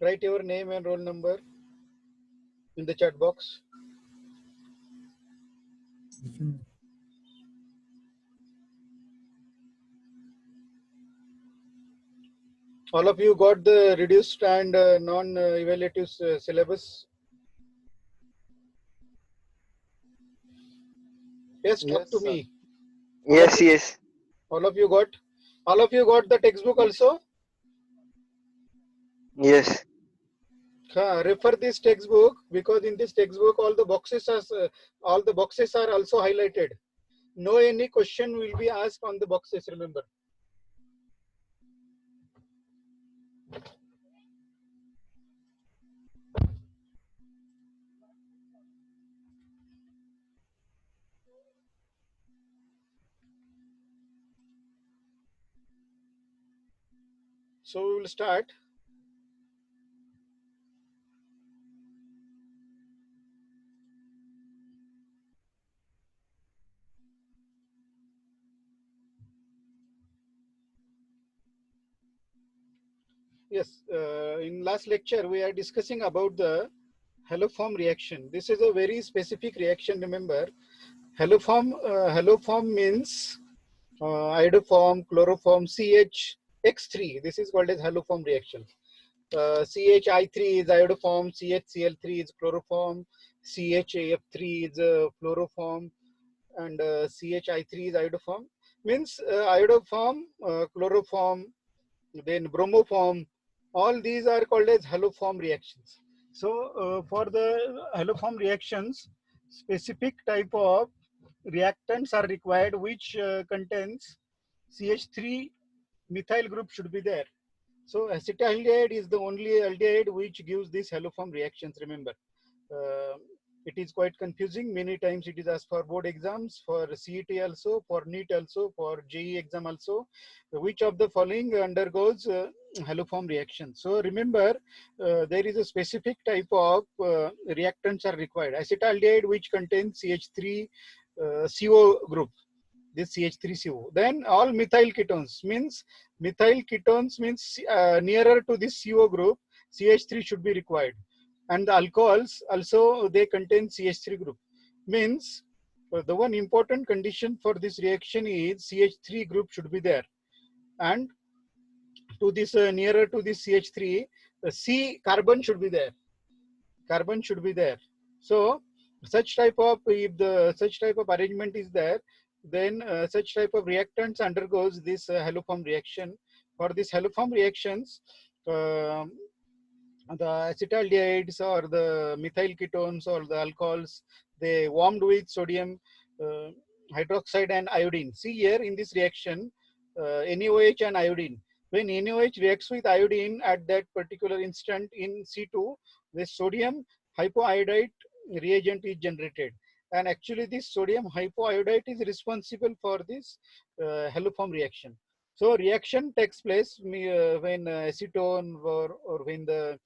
Write your name and roll number in the chat box. All of you got the reduced and non-evaluative syllabus? Yes, talk to Yes, sir. me. Yes, yes. All of you got? All of you got the textbook also? Yes. Refer this textbook, because in this textbook all the boxes are also highlighted. No any question will be asked on the boxes, remember. So we will start. Yes, in last lecture we are discussing about the haloform reaction. This is a very specific reaction, remember. Haloform means iodoform, chloroform, CHX3. This is called as haloform reaction. CHI3 is iodoform, CHCl3 is chloroform, CHAF3 is fluoroform, and CHI3 is iodoform. Means iodoform, chloroform, then bromoform, all these are called as haloform reactions. So for the haloform reactions, specific type of reactants are required which contains CH3 methyl group should be there. So acetaldehyde is the only aldehyde which gives these haloform reactions, remember. Uh, it is quite confusing. Many times it is asked for board exams, for CET also, for NEET also, for JEE exam also. Which of the following undergoes haloform reaction? So remember, there is a specific type of reactants are required. Acetaldehyde which contains CH3 CO group, this CH3CO. Then all methyl ketones means nearer to this CO group, CH3 should be required. And the alcohols also, they contain CH3 group. Means the one important condition for this reaction is CH3 group should be there. And to this nearer to this CH3, C carbon should be there. Carbon should be there. So such type of, if the such type of arrangement is there, then such type of reactants undergoes this haloform reaction. For this haloform reactions, um the acetaldehydes or the methyl ketones or the alcohols, they warmed with sodium uh, hydroxide and iodine. See here in this reaction, NaOH and iodine. When NaOH reacts with iodine at that particular instant in C2, the sodium hypoiodite reagent is generated. And actually this sodium hypoiodite is responsible for this haloform reaction. So reaction takes place when acetone or when the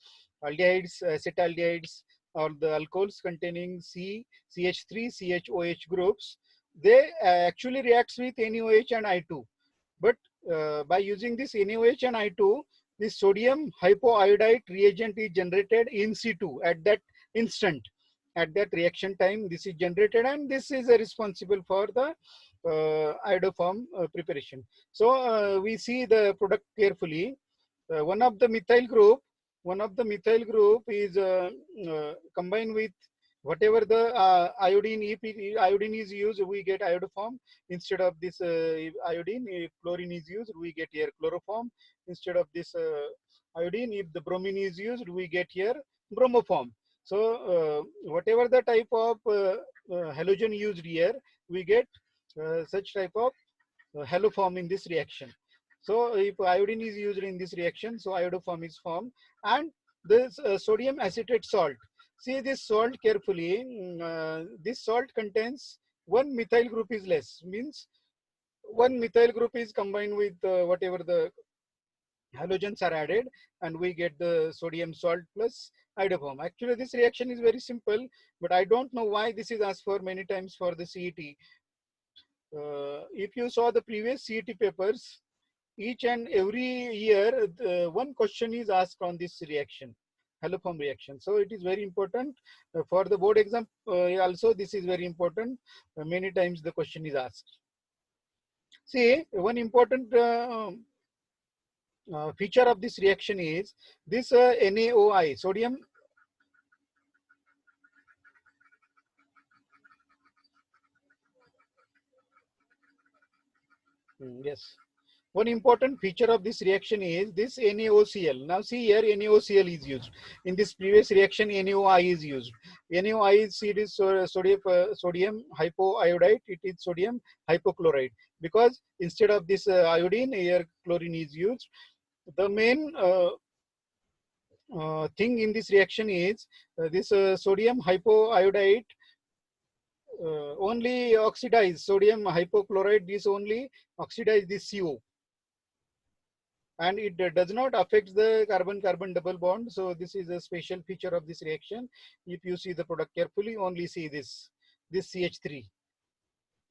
aldehydes, acetaldehydes, or the alcohols containing CH3, CHOH groups, they actually reacts with NaOH and I2. But by using this NaOH and I2, this sodium hypoiodite reagent is generated in C2 at that instant. At that reaction time, this is generated, and this is responsible for the iodoform preparation. So we see the product carefully. One of the methyl group is combined with whatever the iodine. If iodine is used, we get iodoform. Instead of this iodine, if chlorine is used, we get here chloroform. Instead of this iodine, if the bromine is used, we get here bromoform. So whatever the type of halogen used here, we get such type of haloform in this reaction. So if iodine is used in this reaction, so iodoform is formed. And this sodium acetate salt. See this salt carefully. This salt contains one methyl group is less. Means one methyl group is combined with whatever the halogens are added, and we get the sodium salt plus iodoform. Actually, this reaction is very simple, but I don't know why this is asked for many times for the CET. If you saw the previous CET papers, each and every year one question is asked on this reaction, haloform reaction. So it is very important for the board exam. Also, this is very important. Many times the question is asked. See, one important feature of this reaction is this NaOI, sodium. Yes. One important feature of this reaction is this NaOCl. Now see here, NaOCl is used. In this previous reaction, NaOI is used. NaOI is sodium hypoiodide. It is sodium hypochlorite, because instead of this iodine, here chlorine is used. The main thing in this reaction is this sodium hypoiodide only oxidize sodium hypochlorite. This only oxidize this CO, and it does not affect the carbon-carbon double bond. So this is a special feature of this reaction. If you see the product carefully, only see this CH3.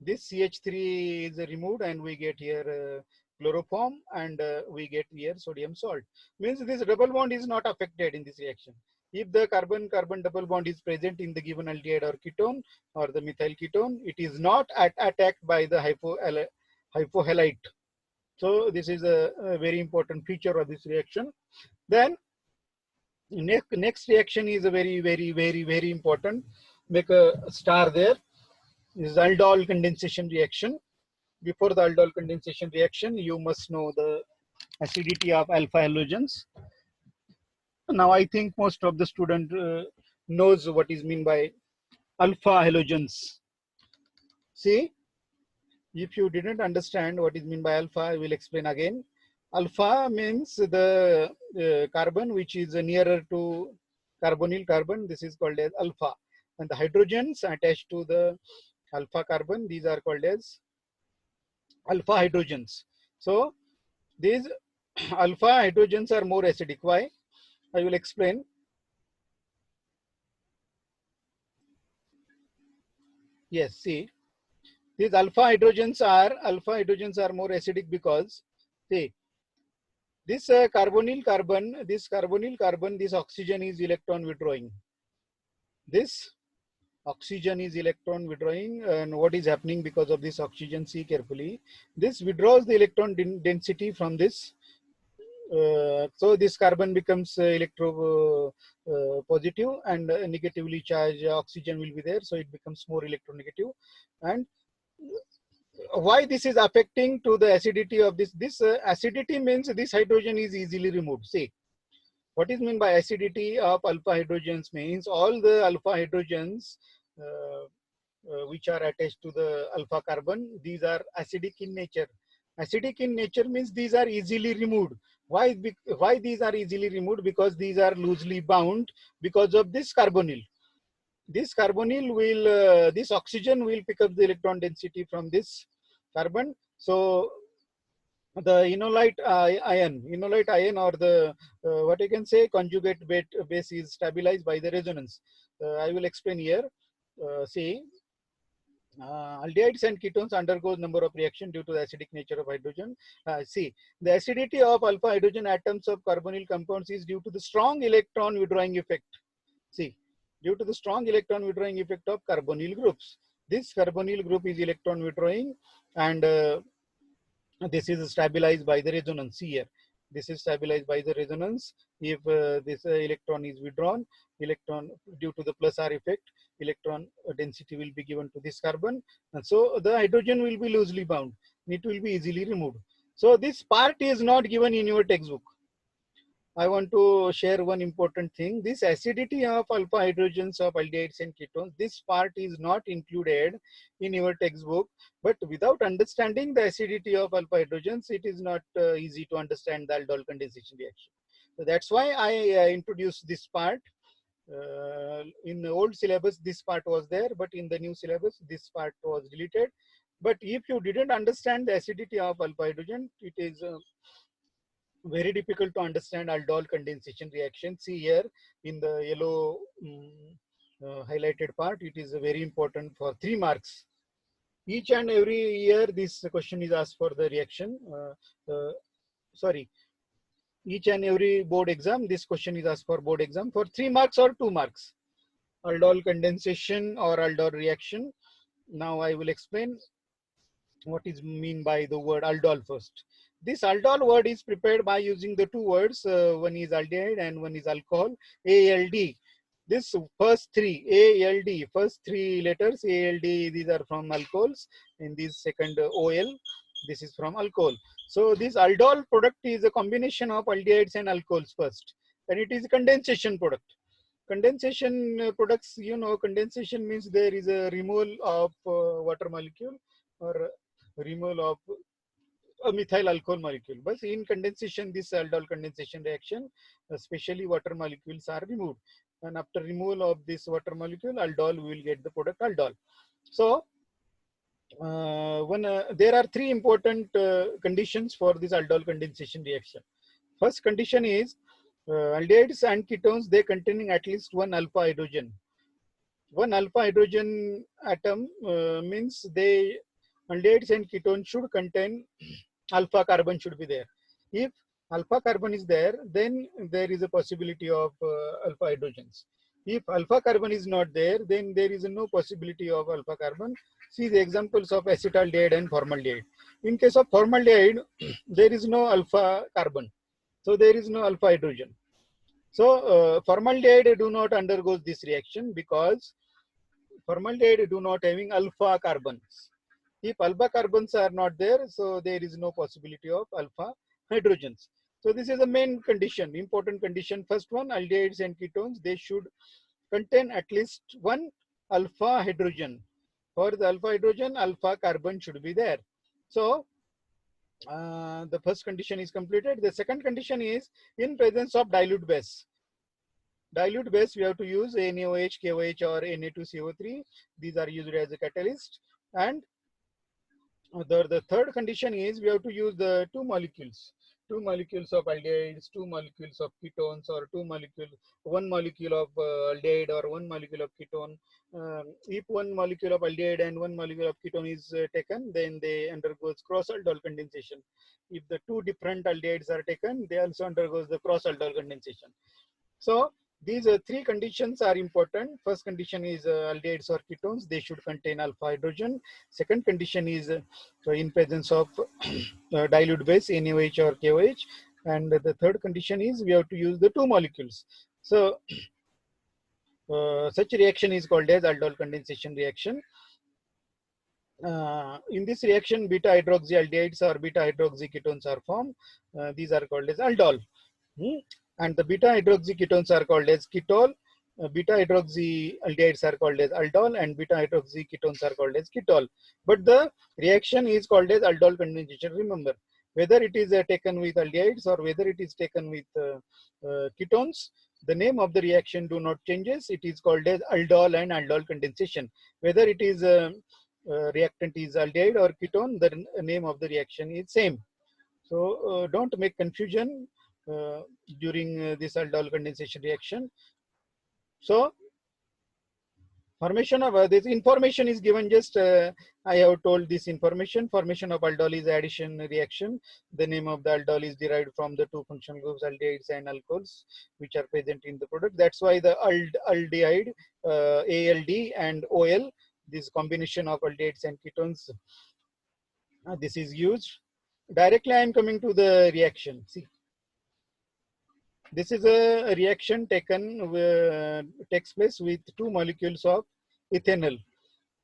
This CH3 is removed, and we get here chloroform, and we get here sodium salt. Means this double bond is not affected in this reaction. If the carbon-carbon double bond is present in the given aldehyde or ketone or the methyl ketone, it is not attacked by the hypohalite. So this is a very important feature of this reaction. Then next reaction is a very important. Make a star there. This is aldol condensation reaction. Before the aldol condensation reaction, you must know the acidity of alpha halogens. Now I think most of the student knows what is mean by alpha halogens. See, if you didn't understand what is mean by alpha, I will explain again. Alpha means the carbon which is nearer to carbonyl carbon. This is called as alpha, and the hydrogens attached to the alpha carbon, these are called as alpha hydrogens. So these alpha hydrogens are more acidic. Why? I will explain. Yes, see, these alpha hydrogens are more acidic because, see, this carbonyl carbon, this oxygen is electron withdrawing. This oxygen is electron withdrawing, and what is happening because of this oxygen? See carefully. This withdraws the electron density from this. So this carbon becomes electro positive, and negatively charged oxygen will be there. So it becomes more electronegative. And why this is affecting to the acidity of this? This acidity means this hydrogen is easily removed. See, what is meant by acidity of alpha hydrogens means all the alpha hydrogens which are attached to the alpha carbon, these are acidic in nature. Acidic in nature means these are easily removed. Why these are easily removed? Because these are loosely bound because of this carbonyl. This carbonyl will, this oxygen will pick up the electron density from this carbon. So the enolite ion, or the what you can say, conjugate base is stabilized by the resonance. I will explain here. See, aldehydes and ketones undergoes number of reaction due to the acidic nature of hydrogen. See, the acidity of alpha hydrogen atoms of carbonyl compounds is due to the strong electron withdrawing effect. See, due to the strong electron withdrawing effect of carbonyl groups. This carbonyl group is electron withdrawing, and this is stabilized by the resonance. Here, this is stabilized by the resonance. If this electron is withdrawn, electron, due to the plus R effect, electron density will be given to this carbon, and so the hydrogen will be loosely bound. It will be easily removed. So this part is not given in your textbook. I want to share one important thing. This acidity of alpha hydrogens of aldehydes and ketones, this part is not included in your textbook. But without understanding the acidity of alpha hydrogens, it is not easy to understand the aldol condensation reaction. So that's why I introduced this part. In the old syllabus, this part was there, but in the new syllabus, this part was deleted. But if you didn't understand the acidity of alpha hydrogen, it is very difficult to understand aldol condensation reaction. See here in the yellow highlighted part, it is very important for 3 marks. Each and every year this question is asked for the reaction. sorry, each and every board exam, this question is asked for board exam for 3 marks or 2 marks. Aldol condensation or aldol reaction. Now I will explain what is mean by the word aldol first. This aldol word is prepared by using the two words, one is aldehyde and one is alcohol, ALD. This first three, ALD, first three letters, ALD, these are from alcohols, and this second OL, this is from alcohol. So this aldol product is a combination of aldehydes and alcohols first, and it is a condensation product. Condensation products, you know, condensation means there is a removal of water molecule or removal of a methyl alcohol molecule. But in condensation, this aldol condensation reaction, especially water molecules are removed. And after removal of this water molecule, aldol, we will get the product aldol. So, there are three important conditions for this aldol condensation reaction. First condition is aldehydes and ketones, they containing at least one alpha hydrogen. One alpha hydrogen atom means they aldehydes and ketones should contain alpha carbon should be there. If alpha carbon is there, then there is a possibility of alpha hydrogens. If alpha carbon is not there, then there is no possibility of alpha carbon. See the examples of acetaldehyde and formaldehyde. In case of formaldehyde, there is no alpha carbon. So there is no alpha hydrogen. So formaldehyde do not undergo this reaction because formaldehyde do not having alpha carbons. If alpha carbons are not there, so there is no possibility of alpha hydrogens. So this is the main condition, important condition. First one, aldehydes and ketones, they should contain at least one alpha hydrogen. For the alpha hydrogen, alpha carbon should be there. So the first condition is completed. The second condition is in presence of dilute base. Dilute base, we have to use NaOH, KOH or Na2CO3. These are used as a catalyst. And the third condition is we have to use the two molecules of aldehydes, two molecules of ketones, or one molecule of aldehyde or one molecule of ketone. If one molecule of aldehyde and one molecule of ketone is taken, then they undergoes cross aldol condensation. If the two different aldehydes are taken, they also undergoes the cross aldol condensation. So these three conditions are important. First condition is aldehydes or ketones, they should contain alpha hydrogen. Second condition is in presence of dilute base, NaOH or KOH. And the third condition is we have to use the two molecules. So such reaction is called as aldol condensation reaction. In this reaction, beta hydroxyaldehydes or beta hydroxyketones are formed. These are called as aldol. And the beta hydroxyketones are called as ketol, beta hydroxyaldehydes are called as aldol, and beta hydroxyketones are called as ketol. But the reaction is called as aldol condensation. Remember, whether it is taken with aldehydes or whether it is taken with ketones, the name of the reaction do not changes. It is called as aldol and aldol condensation. Whether it is reactant is aldehyde or ketone, the name of the reaction is same. So don't make confusion during this aldol condensation reaction. So formation of this information is given, just I have told this information. Formation of aldol is addition reaction. The name of the aldol is derived from the two functional groups aldehydes and alcohols which are present in the product. That's why the aldehyde, ALD and OL, this combination of aldehydes and ketones, this is used. Directly I am coming to the reaction. See, this is a reaction takes place with two molecules of ethanol.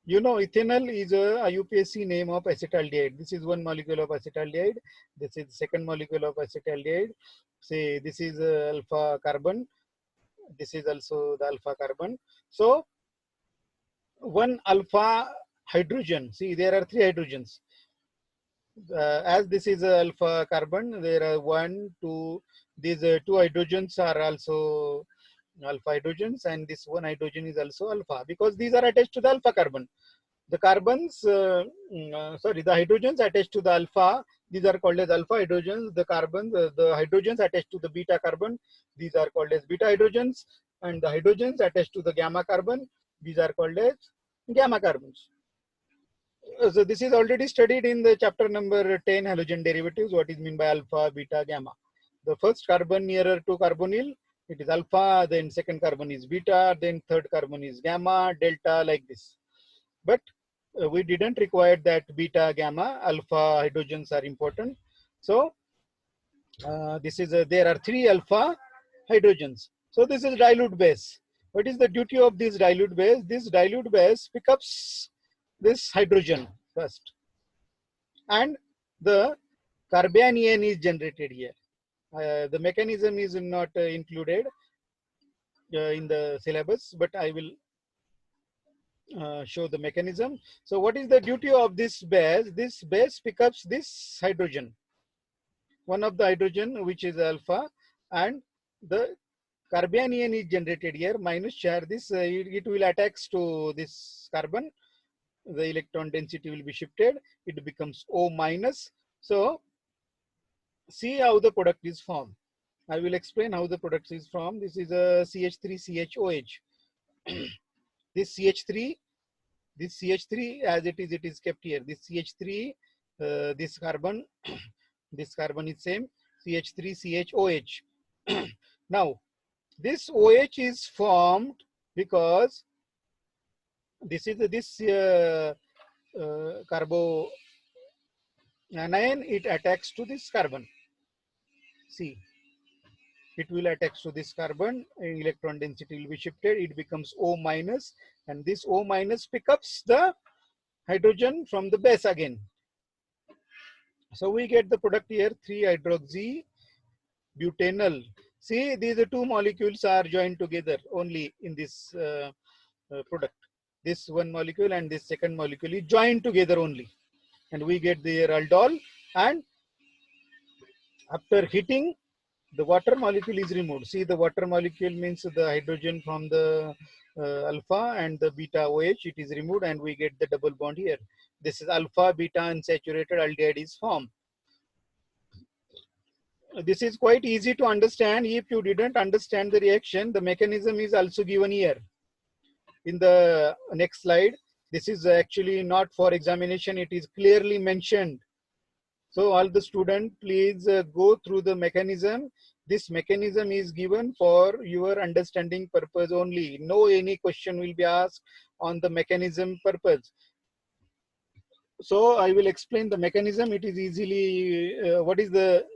You know, ethanol is a IUPAC name of acetaldehyde. This is one molecule of acetaldehyde. This is the second molecule of acetaldehyde. Say this is alpha carbon. This is also the alpha carbon. So one alpha hydrogen. See, there are three hydrogens. As this is alpha carbon, there are one, two. These two hydrogens are also alpha hydrogens, and this one hydrogen is also alpha because these are attached to the alpha carbon. The carbons, the hydrogens attached to the alpha, these are called as alpha hydrogens. The carbons, the hydrogens attached to the beta carbon, these are called as beta hydrogens, and the hydrogens attached to the gamma carbon, these are called as gamma carbons. So this is already studied in the chapter number 10, halogen derivatives, what is meant by alpha, beta, gamma. The first carbon nearer to carbonyl, it is alpha, then second carbon is beta, then third carbon is gamma, delta, like this. But we didn't require that beta, gamma, alpha hydrogens are important. So this is there are 3 alpha hydrogens. So this is dilute base. What is the duty of this dilute base? This dilute base picks up this hydrogen first, and the carbanion is generated here. The mechanism is not included in the syllabus, but I will show the mechanism. So what is the duty of this base? This base picks up this hydrogen, one of the hydrogen which is alpha, and the carbanion is generated here, minus charge. This it will attach to this carbon. The electron density will be shifted. It becomes O minus. So see how the product is formed. I will explain how the product is formed. This is a CH3CHOH. This CH3 as it is kept here. This CH3, this carbon, this carbon is same, CH3CHOH. Now this OH is formed because this is this carbo anion, it attacks to this carbon. See, it will attach to this carbon, electron density will be shifted, it becomes O minus, and this O minus picks up the hydrogen from the base again. So we get the product here, 3-hydroxy butanol. See, these 2 molecules are joined together only in this product. This one molecule and this second molecule is joined together only, and we get the aldol. And after heating, the water molecule is removed. See, the water molecule means the hydrogen from the alpha and the beta OH, it is removed, and we get the double bond here. This is alpha beta unsaturated aldehyde is formed. This is quite easy to understand. If you didn't understand the reaction, the mechanism is also given here in the next slide. This is actually not for examination, it is clearly mentioned. So all the students, please go through the mechanism. This mechanism is given for your understanding purpose only. No any question will be asked on the mechanism purpose. So I will explain the mechanism. It is easily, what is the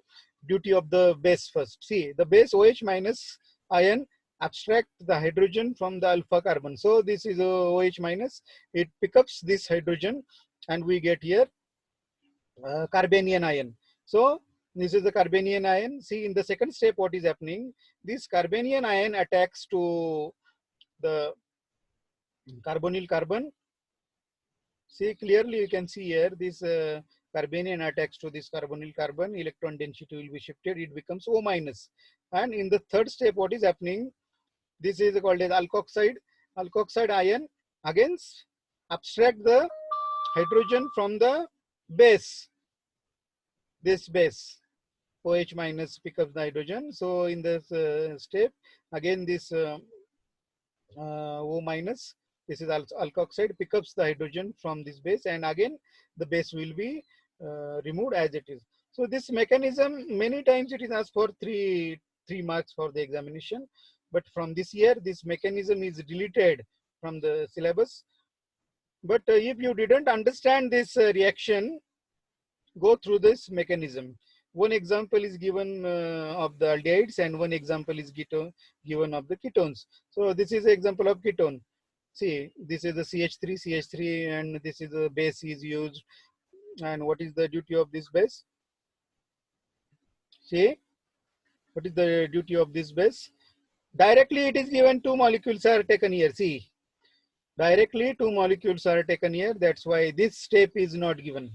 duty of the base first. See, the base OH minus ion abstract the hydrogen from the alpha carbon. So this is OH minus, it picks up this hydrogen, and we get here carbanion ion. So this is the carbanion ion. See, in the second step what is happening, this carbanion ion attacks to the carbonyl carbon. See, clearly you can see here this carbanion attacks to this carbonyl carbon, electron density will be shifted, it becomes O minus. And in the third step what is happening, this is called as alkoxide. Alkoxide ion again abstract the hydrogen from the base, this base OH minus pick up the hydrogen. So in this step again this O minus, this is alkoxide, pick up the hydrogen from this base, and again the base will be removed as it is. So this mechanism, many times it is asked for 3 marks for the examination, but from this year this mechanism is deleted from the syllabus. But if you didn't understand this reaction, go through this mechanism. One example is given of the aldehydes, and one example is given of the ketones. So this is an example of ketone. See, this is the CH3, and this is the base is used. And what is the duty of this base? See, what is the duty of this base? Directly it is given 2 molecules are taken here. See, directly 2 molecules are taken here. That's why this step is not given.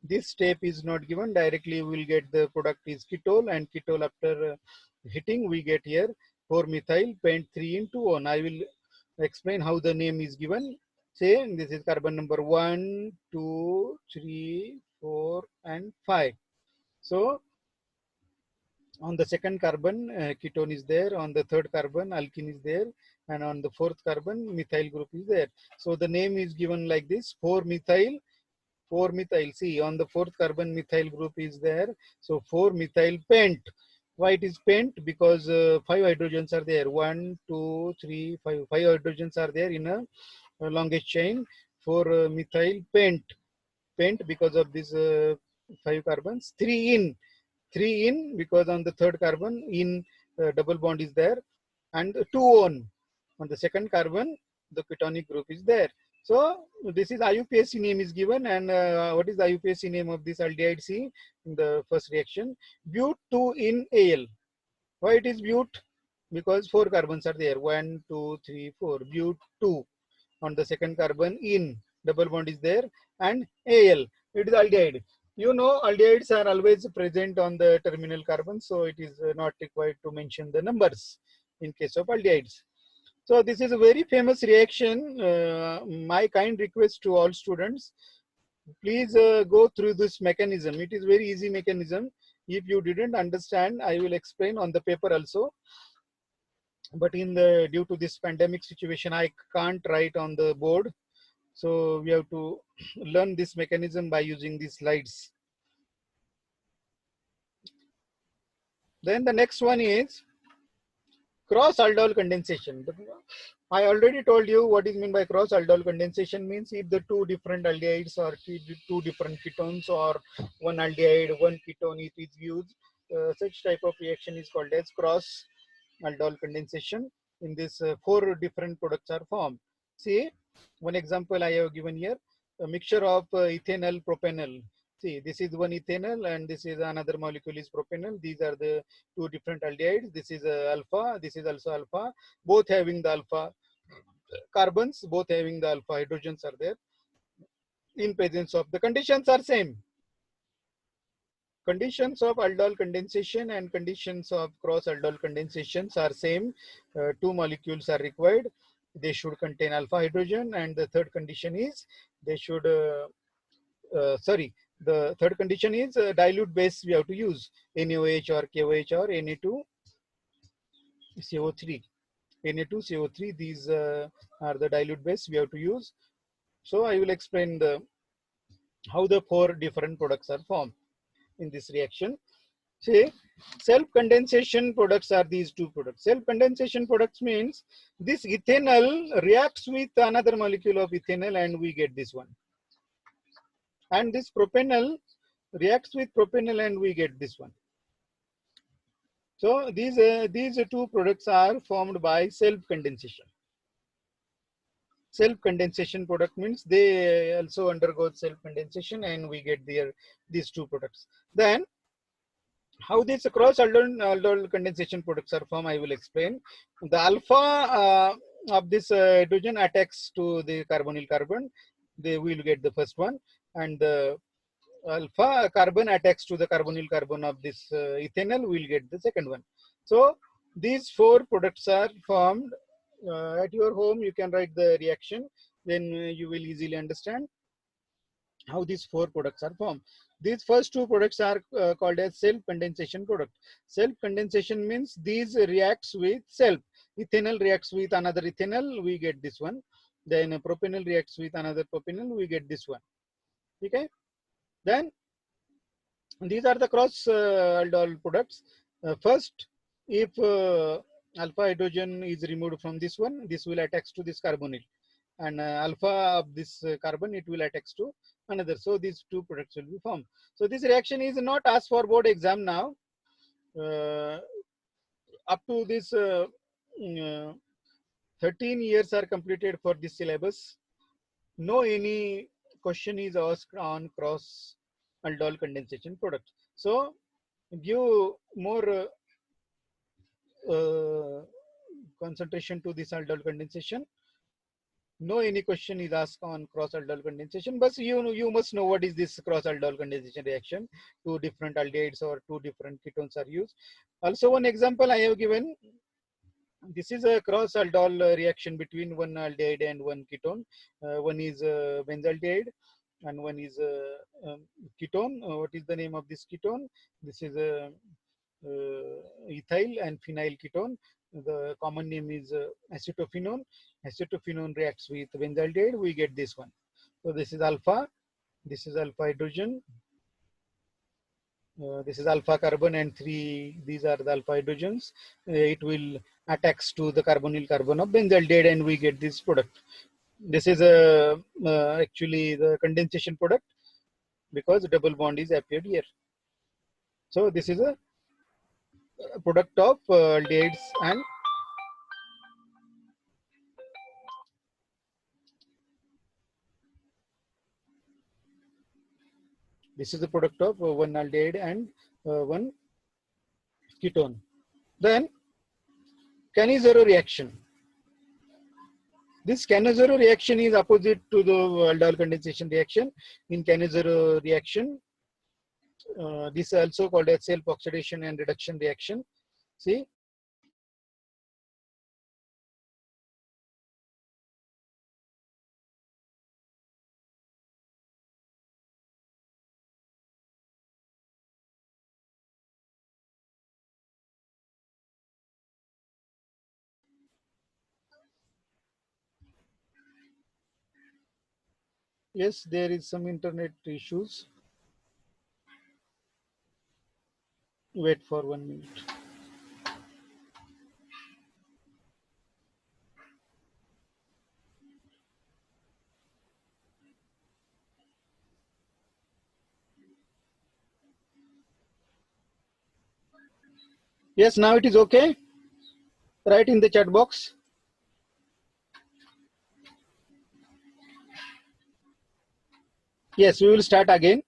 This step is not given. Directly we will get the product is ketol, and ketol after heating we get here 4-methyl pent 3 into 1. I will explain how the name is given. Say this is carbon number 1, 2, 3, 4, and 5. So on the second carbon ketone is there, on the third carbon alkene is there, and on the fourth carbon methyl group is there. So the name is given like this, 4-methyl 4-methyl. See, on the 4th carbon methyl group is there. So 4-methyl pent. Why it is pent? Because 5 hydrogens are there. 1, 2, 3, 5. 5 hydrogens are there in a longest chain. 4-methyl pent. Pent because of these 5 carbons. 3 in. 3 in because on the 3rd carbon in double bond is there. And 2 on the 2nd carbon, the ketonic group is there. So this is IUPAC name is given, and what is the IUPAC name of this aldehyde? C in the first reaction, but 2 in Al. Why it is but? Because 4 carbons are there. 1, 2, 3, 4. But 2 on the 2nd carbon in double bond is there, and Al. It is aldehyde. You know, aldehydes are always present on the terminal carbon, so it is not required to mention the numbers in case of aldehydes. So this is a very famous reaction. My kind request to all students, please go through this mechanism. It is very easy mechanism. If you didn't understand, I will explain on the paper also. But due to this pandemic situation, I can't write on the board. So we have to learn this mechanism by using these slides. Then the next one is cross aldol condensation. I already told you what is meant by cross aldol condensation. Means if the 2 different aldehydes or 2 different ketones or one aldehyde, one ketone it is used, such type of reaction is called as cross aldol condensation. In this 4 different products are formed. See, one example I have given here, a mixture of ethanol, propanol. See, this is one ethanol and this is another molecule is propanol. These are the 2 different aldehydes. This is alpha, this is also alpha, both having the alpha carbons, both having the alpha hydrogens are there. In presence of the conditions are same. Conditions of aldol condensation and conditions of cross aldol condensations are same. 2 molecules are required. They should contain alpha hydrogen, and the third condition is they should the third condition is dilute base we have to use NaOH or KOH or Na2CO3. Na2CO3, these are the dilute base we have to use. So I will explain how the 4 different products are formed in this reaction. See, self-condensation products are these 2 products. Self-condensation products means this ethanol reacts with another molecule of ethanol and we get this one. And this propanol reacts with propanol and we get this one. So these 2 products are formed by self-condensation. Self-condensation product means they also undergo self-condensation and we get these 2 products. Then how these cross aldol condensation products are formed, I will explain. The alpha of this hydrogen attacks to the carbonyl carbon, they will get the first one, and the alpha carbon attacks to the carbonyl carbon of this ethanol, will get the second one. So these 4 products are formed. At your home you can write the reaction, then you will easily understand how these 4 products are formed. These first 2 products are called as self-condensation product. Self-condensation means these reacts with self. Ethanol reacts with another ethanol, we get this one. Then propanol reacts with another propanol, we get this one. Okay. Then these are the cross aldol products. First, if alpha hydrogen is removed from this one, this will attach to this carbonyl, and alpha of this carbon, it will attach to another. So these 2 products will be formed. So this reaction is not asked for board exam now. Up to this 13 years are completed for this syllabus. No any question is asked on cross aldol condensation product. So give more concentration to this aldol condensation. No any question is asked on cross aldol condensation, but you must know what is this cross aldol condensation reaction. 2 different aldehydes or 2 different ketones are used. Also one example I have given. This is a cross aldol reaction between one aldehyde and one ketone. One is benzaldehyde and one is ketone. What is the name of this ketone? This is a ethyl and phenyl ketone. The common name is acetophenone. Acetophenone reacts with benzaldehyde, we get this one. So this is alpha, This is alpha hydrogen. This is alpha carbon and 3, these are the alpha hydrogens. It will attacks to the carbonyl carbon of benzaldehyde and we get this product. This is actually the condensation product because double bond is appeared here. So this is a product of aldehydes and this is the product of one aldehyde and one ketone. Then Cannizzaro reaction. This Cannizzaro reaction is opposite to the aldol condensation reaction. In Cannizzaro reaction, this is also called as self-oxidation and reduction reaction. See, yes, there is some internet issues. Wait for 1 minute. Yes, now it is okay. Write in the chat box. Yes, we will start again.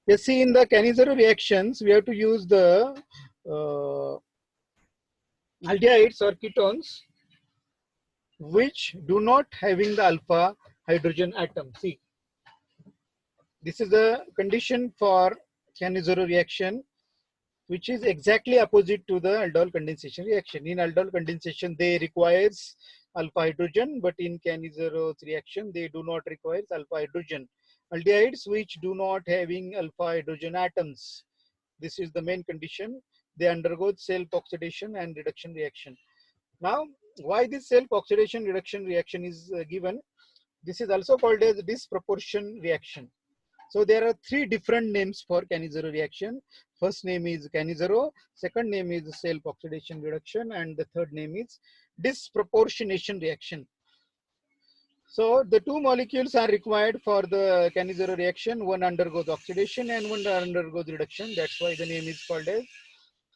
Yes, see, in the Cannizzaro reactions, we have to use the aldehydes or ketones which do not having the alpha hydrogen atom. See, this is the condition for Cannizzaro reaction, which is exactly opposite to the aldol condensation reaction. In aldol condensation, they requires alpha hydrogen, but in Cannizzaro reaction, they do not require alpha hydrogen. Aldehydes which do not having alpha hydrogen atoms. This is the main condition. They undergo self-oxidation and reduction reaction. Now, why this self-oxidation reduction reaction is given? This is also called as disproportion reaction. So there are 3 different names for Cannizzaro reaction. First name is Cannizzaro, second name is self-oxidation reduction, and the third name is disproportionation reaction. So the 2 molecules are required for the Cannizzaro reaction. One undergoes oxidation and one undergoes reduction. That's why the name is called as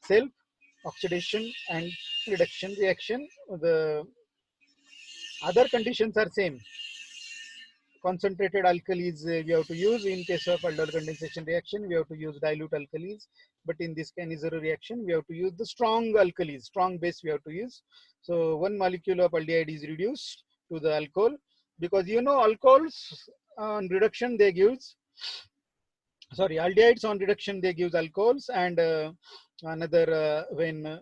self-oxidation and reduction reaction. The other conditions are same. Concentrated alkalis we have to use. In case of aldol condensation reaction, we have to use dilute alkalis. But in this Cannizzaro reaction, we have to use the strong alkalis, strong base we have to use. So one molecule of aldehyde is reduced to the alcohol because you know alcohols on reduction they gives, sorry, aldehydes on reduction they gives alcohols, and another when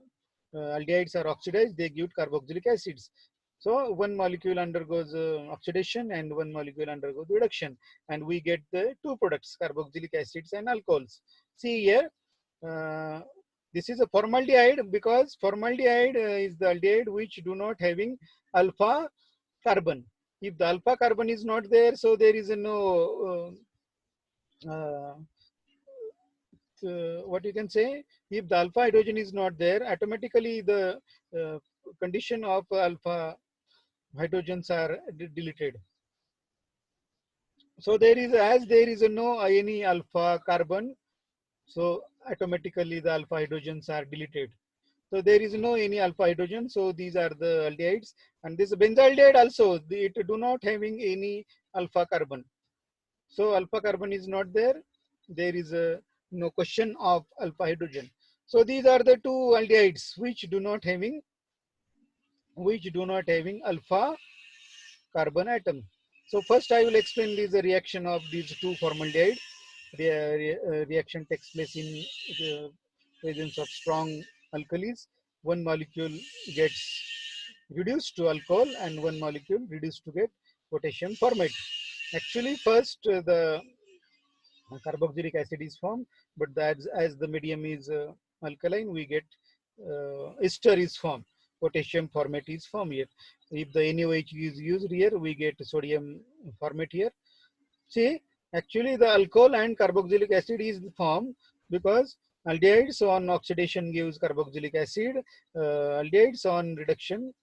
aldehydes are oxidized they give carboxylic acids. So one molecule undergoes oxidation and one molecule undergoes reduction, and we get the 2 products, carboxylic acids and alcohols. See here, uh, this is a formaldehyde because formaldehyde is the aldehyde which do not having alpha carbon. If the alpha carbon is not there, so there is no what you can say, if the alpha hydrogen is not there, automatically the uh, condition of alpha hydrogens are deleted. So there is, as there is no any alpha carbon, so automatically the alpha hydrogens are deleted. So there is no any alpha hydrogen, so these are the aldehydes. And this benzaldehyde also, it do not having any alpha carbon. So alpha carbon is not there. There is no question of alpha hydrogen. So these are the 2 aldehydes which do not having alpha carbon atom. So first I will explain this the reaction of these 2 formaldehyde. The reaction takes place in the presence of strong alkalis. One molecule gets reduced to alcohol and one molecule reduced to get potassium formate. Actually, first the carboxylic acid is formed, but as the medium is alkaline, we get ester is formed. Potassium formate is formed here. If the NaOH is used here, we get sodium formate here. See, actually the alcohol and carboxylic acid is formed because aldehydes on oxidation gives carboxylic acid, aldehydes on reduction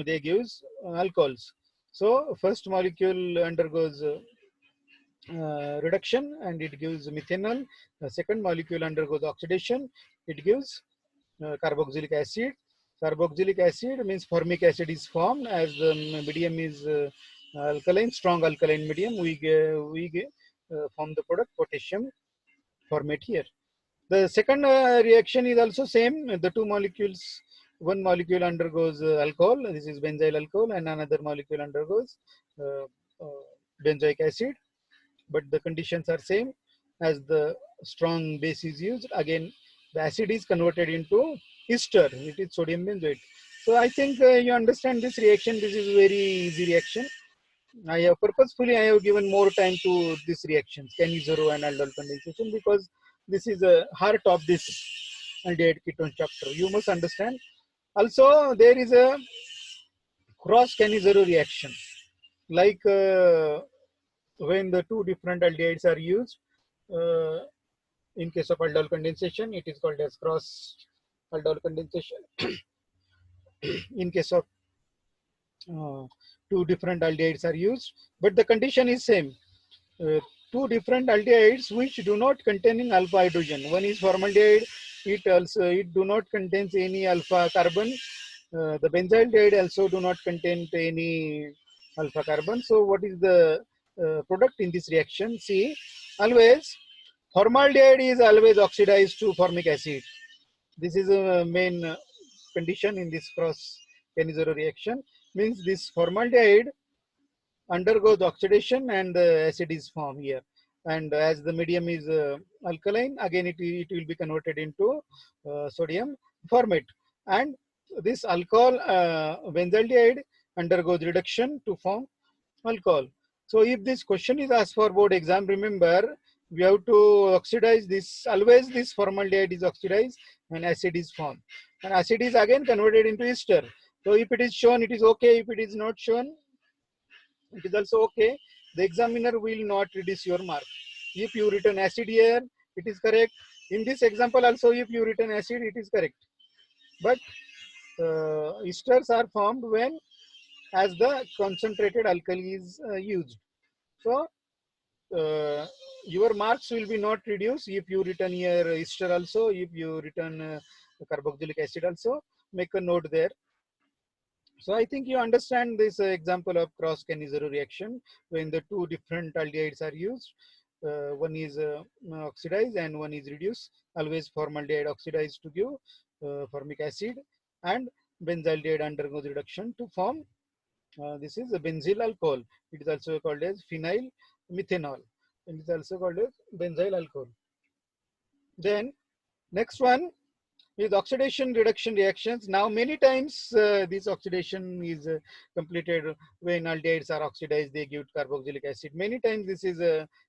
they gives alcohols. So first molecule undergoes reduction and it gives methanol. The second molecule undergoes oxidation, it gives carboxylic acid. Carboxylic acid means formic acid is formed as the medium is alkaline, strong alkaline medium. We form the product potassium formate here. The second reaction is also same. The two molecules, one molecule undergoes alcohol. This is benzyl alcohol, and another molecule undergoes uh, uh, benzoic acid. But the conditions are same. As the strong base is used, again the acid is converted into ester. It is sodium benzoate. So I think you understand this reaction. This is very easy reaction. I have purposefully I have given more time to this reactions, Cannizzaro and aldol condensation, because this is a heart of this aldehyde ketone chapter. You must understand. Also, there is a cross Cannizzaro reaction, like when the two different aldehydes are used. Uh, in case of aldol condensation, it is called as cross aldol condensation. In case of uh, two different aldehydes are used, but the condition is same. Uh, Two different aldehydes which do not containing alpha hydrogen. One is formaldehyde. It do not contains any alpha carbon. The benzaldehyde also do not contain any alpha carbon. So what is the product in this reaction? See, always formaldehyde is always oxidized to formic acid. This is a main condition in this cross Cannizzaro reaction. Means this formaldehyde undergoes oxidation and the acid is formed here. And as the medium is alkaline, again it will be converted into sodium formate. And this alcohol benzaldehyde undergoes reduction to form alcohol. So if this question is asked for board exam, remember we have to oxidize this. Always this formaldehyde is oxidized and acid is formed. And acid is again converted into ester. So if it is shown, it is okay. If it is not shown, it is also okay. The examiner will not reduce your mark. If you written acid here, it is correct. In this example also, if you written acid, it is correct. But esters are formed when as the concentrated alkali is used. So your marks will be not reduced if you written here ester also, if you written carboxylic acid also. Make a note there. So I think you understand this example of cross Cannizzaro reaction when the two different aldehydes are used. One is oxidized and one is reduced. Always formaldehyde oxidized to give formic acid, and benzaldehyde undergoes reduction to form this is a benzyl alcohol. It is also called as phenyl methanol. It is also called as benzyl alcohol. Then next one is oxidation reduction reactions. Now many times this oxidation is completed when aldehydes are oxidized, they give carboxylic acid. Many times this is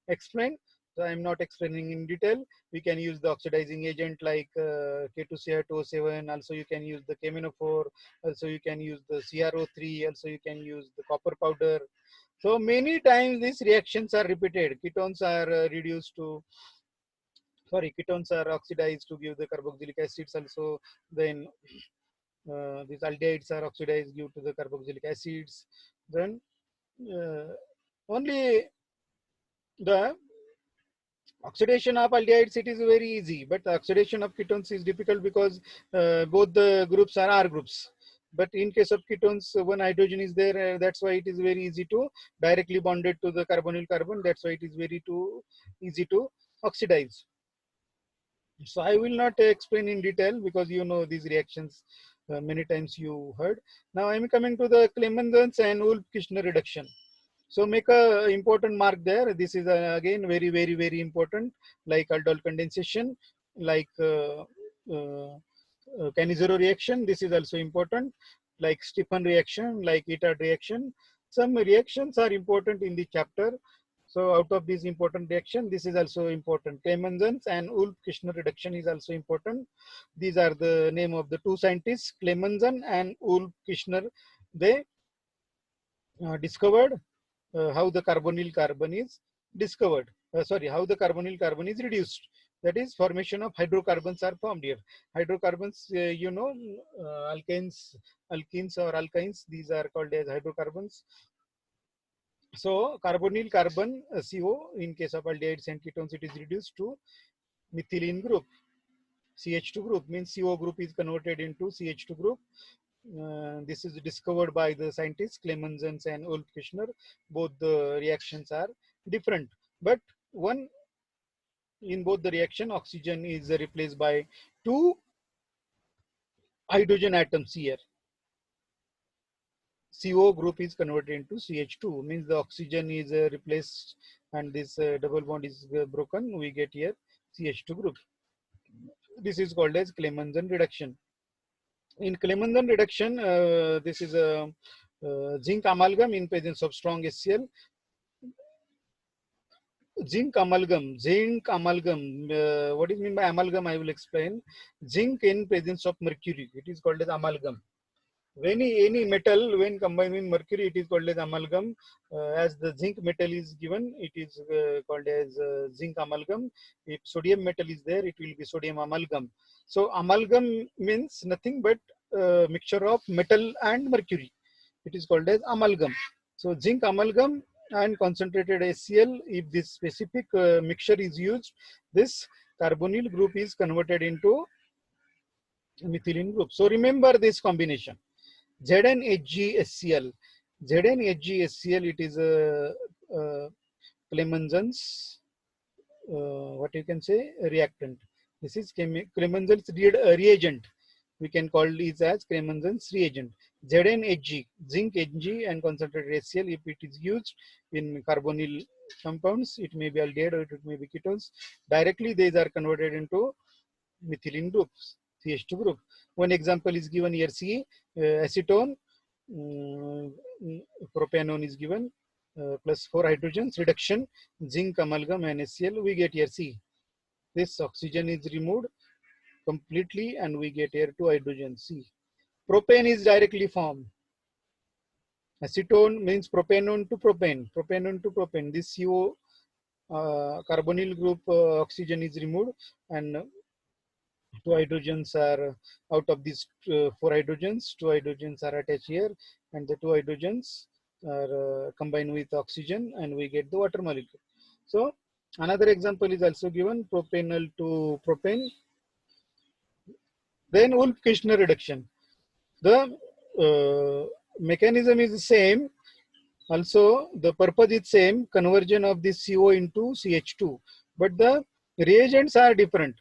explained. So I'm not explaining in detail. We can use the oxidizing agent like K2CR207. Also you can use the KMNO4. Also you can use the CRO3. Also you can use the copper powder. So many times these reactions are repeated. Ketones are reduced to ketones are oxidized to give the carboxylic acids also. Then these aldehydes are oxidized due to the carboxylic acids. Then only the oxidation of aldehydes, it is very easy, but the oxidation of ketones is difficult because both the groups are R groups. But in case of ketones, one hydrogen is there. That's why it is very easy to directly bonded to the carbonyl carbon. That's why it is very easy to oxidize. So I will not explain in detail because you know these reactions many times you heard. Now I am coming to the Clemenson's and Wolff-Kishner reduction. So make a important mark there. This is again very important, like aldol condensation, like Cannizzaro reaction. This is also important, like Stephan reaction, like Itard reaction. Some reactions are important in the chapter. So out of this important reaction, this is also important. Clemenson's and Wolff-Kishner reduction is also important. These are the name of the two scientists, Clemenson and Wolff-Kishner. They discovered how the carbonyl carbon is discovered. How the carbonyl carbon is reduced. That is, formation of hydrocarbons are formed here. Hydrocarbons, alkenes or alkynes, these are called as hydrocarbons. So carbonyl carbon, CO, in case of aldehydes and ketones, it is reduced to methylene group. CH2 group means CO group is converted into CH2 group. This is discovered by the scientists Clemensens and Ulf Kirchner. Both the reactions are different, but one, in both the reaction, oxygen is replaced by two hydrogen atoms here. CO group is converted into CH2, means the oxygen is replaced and this double bond is broken. We get here CH2 group. This is called as Clemenson reduction. In Clemenson reduction, this is a zinc amalgam in presence of strong HCl. Zinc amalgam. What is mean by amalgam? I will explain. Zinc in presence of mercury, it is called as amalgam. When any metal, when combined with mercury, it is called as amalgam. As the zinc metal is given, it is called as zinc amalgam. If sodium metal is there, it will be sodium amalgam. So amalgam means nothing but mixture of metal and mercury. It is called as amalgam. So zinc amalgam and concentrated HCl, if this specific mixture is used, this carbonyl group is converted into methylene group. So remember this combination. ZnHgHCl. ZnHgHCl, it is a Clemenson's, what you can say, reactant. This is Clemenson's reagent. We can call this as Clemenson's reagent. ZnHg, zinc Hg and concentrated HCl, if it is used in carbonyl compounds, it may be aldehyde or it may be ketones. Directly these are converted into methylene groups, CH2 group. One example is given here, C, acetone, propanone is given, plus 4 hydrogens, reduction, zinc amalgam and HCl, we get here C. This oxygen is removed completely and we get here 2 hydrogens, C. Propane is directly formed. Acetone means propanone to propane. This CO carbonyl group oxygen is removed and 2 hydrogens are out of these 4 hydrogens. 2 hydrogens are attached here and the 2 hydrogens are combined with oxygen and we get the water molecule. So another example is also given, propanol to propane. Then Wolff-Kishner reduction. The mechanism is the same. Also, the purpose is same, conversion of this CO into CH2, but the reagents are different.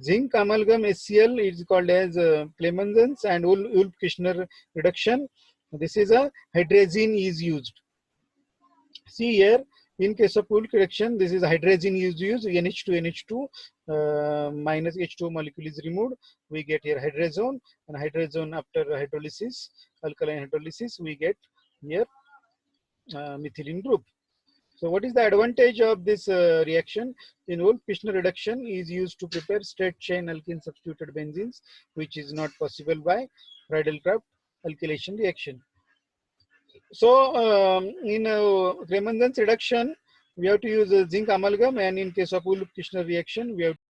Zinc amalgam HCl is called as Clemenson's and Wolff-Kishner reduction. This is a hydrazine is used. See here, in case of Wolff reduction, this is hydrazine is used, NH2 minus H2 molecule is removed. We get here hydrazone, and hydrazone after hydrolysis, alkaline hydrolysis, we get here methylene group. So what is the advantage of this reaction? In Wolff-Kishner reduction is used to prepare straight chain alkene substituted benzenes, which is not possible by Friedel-Crafts alkylation reaction. So in Clemenson's reduction, we have to use zinc amalgam, and in case of Wolff-Kishner reaction, we have